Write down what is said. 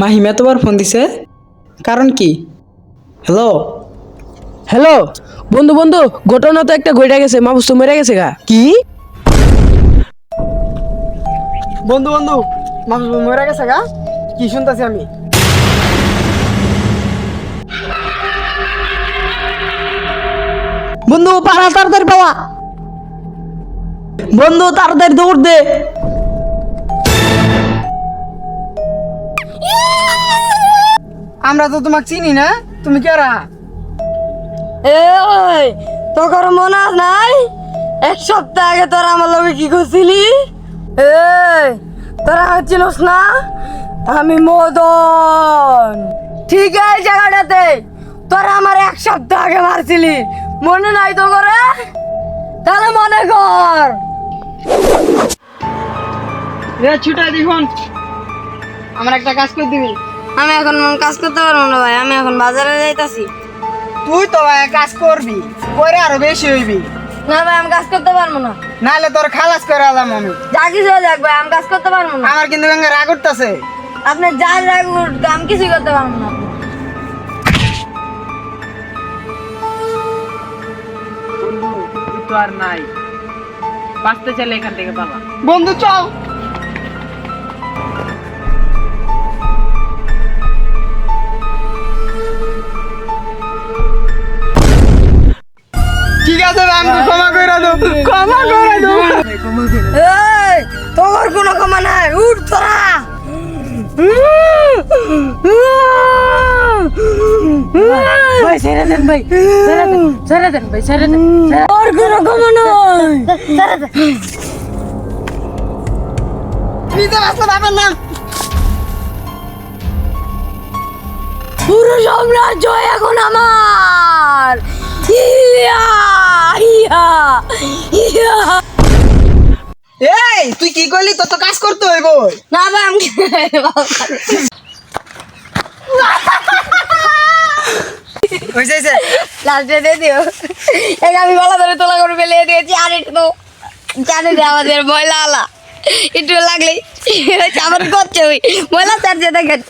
মাহিমা তোমার ফোন দিছে, কারণ কি? হ্যালো হ্যালো বন্ধু বন্ধু, ঘটনা তো একটা ঘটে গেছে, মাহফুজ তো মরে গেছে গা। কি বন্ধু বন্ধু মাহফুজ মরে গেছে গা? কি শুনতাছি আমি? বন্ধু পাড়া তাড়াতাড়ি পাওয়া, বন্ধু তাড়াতাড়ি দৌড় দে। আমরা তো তোমাকে চিনি না, তুমি কারা? এই তোর মনে নাই এক সপ্তাহ আগে তোরা আমার লগে কি করছিলি? এই তোরা চিনস না আমি মদন, ঠিক এই জায়গাটাতে তোরা আমার এক সপ্তাহ আগে মারছিলি, মনে নাই তো করে? তাহলে মনে কর। রে ছুটা দেখুন, আমার একটা কাজ করে দিবি। আমি এখন কাজ করতে পারবো না ভাই, আমি এখন বাজারে যাইতাছি। তুই তো কাজ করবি, করে আরো বেশি হইবি। না ভাই আমি কাজ করতে পারবো না, নাহলে তোর খালাস করে আলাম আমি। যা কিছু হয়ে যাক ভাই, আমি কাজ করতে পারবো না। আমার কিন্তু রাগ উঠতেছে। আপনি যা রাগ আমি কিছুই করতে পারবো না। তুই তো আর নাই, বাঁচতে চাইলে এখান থেকে পালা। বন্ধু চল। ঠিক আছে ভাই, আমাকে ক্ষমা করে দাও, ক্ষমা করে দাও। এই তোর কোনো ক্ষমা নাই, উঠ তোরা। ভাই ছেড়ে দেন ভাই, ছেড়ে দেন, ছেড়ে দেন ভাই, ছেড়ে দেন। তোর কোনো ক্ষমা নাই। নিজে আসলে ভাবেন না। পুরো সাম্রাজ্য এখন আমার। ইয়া ইয়া ইয়া। এই তুই কি করলি? তোর তো কাজ করতে হইব। না ভাই আমি হইছে লাস্টে দিয়ে দিও। এই আমি গলা ধরে তোলা করে ফেলে দিয়েছি, আর একটু তো জানি যে আমাদের ময়লা আলা একটু লাগলেই আমার করছে ওই ময়লা চার্জে দেখেন।